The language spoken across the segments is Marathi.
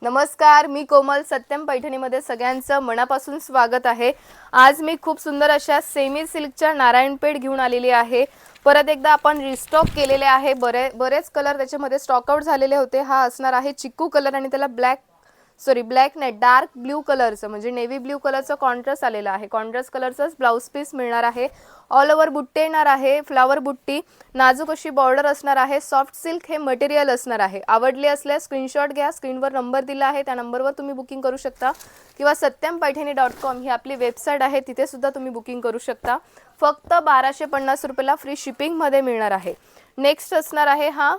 नमस्कार, मी कोमल. सत्यम पैठणीमध्ये सगळ्यांचं मनापासून स्वागत आहे. आज मी खूप सुंदर अशा सेमी सिल्कच्या नारायणपेठ घेऊन आलेली आहे. परत एकदा आपण रिस्टॉक केलेले आहे. बरेच कलर त्याच्यामध्ये स्टॉक आउट झालेले होते. हा असणार आहे चिक्कू कलर आणि त्याला ब्लॅक नाही, डार्क ब्ल्यू कलरचं म्हणजे नेव्ही ब्ल्यू कलरचं कॉन्ट्रास्ट आलेला आहे. कॉन्ट्रास्ट कलरचंच ब्लाउज पीस मिळणार आहे. ऑल ओव्हर बुट्टे येणार आहे, फ्लावर बुट्टी, नाजूक अशी बॉर्डर असणार आहे. सॉफ्ट सिल्क हे मटेरियल असणार आहे. आवडले असल्यास स्क्रीनशॉट घ्या. स्क्रीनवर नंबर दिला आहे, त्या नंबरवर तुम्ही बुकिंग करू शकता किंवा satyampaithani.com ही आपली वेबसाईट आहे, तिथे सुद्धा तुम्ही बुकिंग करू शकता. फक्त 1250 रुपयाला फ्री शिपिंग मध्ये मिळणार आहे. नेक्स्ट असणार आहे हा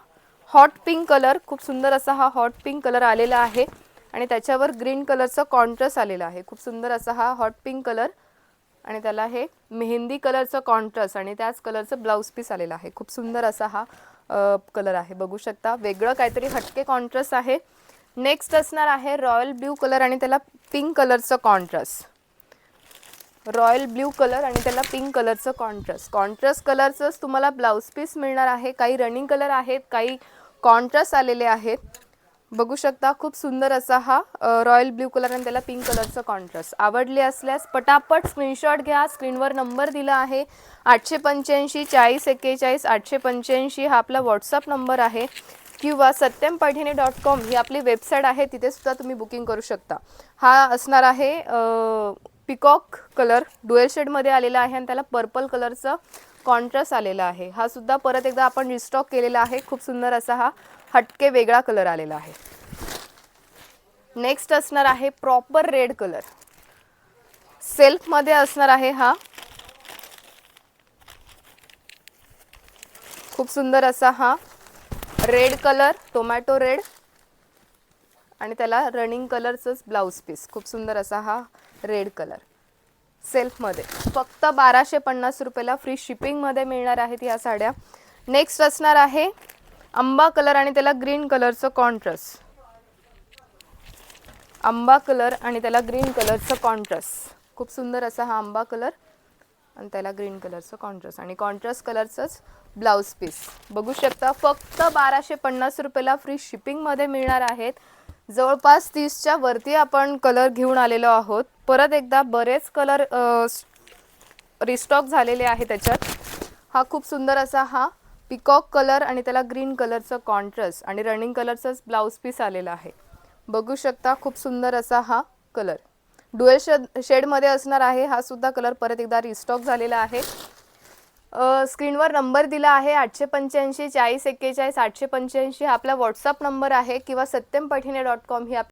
हॉट पिंक कलर. खूप सुंदर असा हा हॉट पिंक कलर आलेला आहे आणि त्याच्यावर ग्रीन कलरचा कॉन्ट्रास्ट आलेला आहे. खूप सुंदर असा हा हॉट पिंक कलर आणि त्याला हे मेहंदी कलरचं कॉन्ट्रास्ट आणि त्याच कलरचं ब्लाउज पीस आलेला आहे. खूप सुंदर असा हा कलर आहे, बघू शकता. वेगळं काहीतरी हटके कॉन्ट्रास्ट आहे. नेक्स्ट असणार आहे रॉयल ब्ल्यू कलर आणि त्याला पिंक कलरचं कॉन्ट्रास्ट. रॉयल ब्ल्यू कलर आणि त्याला पिंक कलरचं कॉन्ट्रास्ट कलरचंच तुम्हाला ब्लाउज पीस मिळणार आहे. काही रनिंग कलर आहेत, काही कॉन्ट्रास्ट आलेले आहेत, बघू शकता. खूप सुंदर असा हा रॉयल ब्ल्यू कलर आणि त्याला पिंक कलरचं कॉन्ट्रास्ट. आवडले असल्यास पटापट स्क्रीनशॉट घ्या. स्क्रीनवर नंबर दिला आहे 885 40 41 885 हा आपला व्हॉट्सअप नंबर आहे किंवा satyampaithani.com ही आपली वेबसाईट आहे, तिथे सुद्धा तुम्ही बुकिंग करू शकता. हा असणार आहे पिकॉक कलर, डुएल शेडमध्ये आलेला आहे आणि त्याला पर्पल कलरचं कॉन्ट्रास्ट आलेला आहे. हा सुद्धा परत एकदा आपण रिस्टॉक केलेला आहे. खूप सुंदर असा हा हटके वेगळा कलर आलेला आहे. नेक्स्ट असणार आहे प्रॉपर रेड कलर. सेल्फ मध्ये असणार आहे हा. खूप सुंदर असा हा रेड कलर, टोमॅटो रेड आणि त्याला रनिंग कलरचंच ब्लाउज पीस. खूप सुंदर असा हा रेड कलर सेल्फ मध्ये. फक्त 1250 रुपयाला फ्री शिपिंग मध्ये मिळणार आहेत या साड्या. नेक्स्ट असणार आहे आंबा कलर आणि त्याला ग्रीन कलरचं कॉन्ट्रास्ट. आंबा कलर आणि त्याला ग्रीन कलरचं कॉन्ट्रास्ट. खूप सुंदर असा हा आंबा कलर आणि त्याला ग्रीन कलरचं कॉन्ट्रास्ट आणि कॉन्ट्रास्ट कलरचंच ब्लाउज पीस, बघू शकता. फक्त 1250 रुपयाला फ्री शिपिंग मध्ये मिळणार आहेत. जवळपास 30च्या वरती आपण कलर घेऊन आलेलो आहोत. परत एकदा बरेच कलर रिस्टॉक झालेले आहे त्याच्यात. हा खूप सुंदर असा हा पिकॉक कलर आणि त्याला ग्रीन कलरचं कॉन्ट्रास्ट आणि रनिंग कलरचंच ब्लाउज पीस आलेला आहे, बघू शकता. खूप सुंदर असा हा कलर डुएल शेडमध्ये असणार आहे. हा सुद्धा कलर परत एकदा रिस्टॉक झालेला आहे. स्क्रीनवर नंबर दिला आहे 885 40 41 885 हा आपला व्हॉट्सअप नंबर आहे किंवा satyampaithani.com ही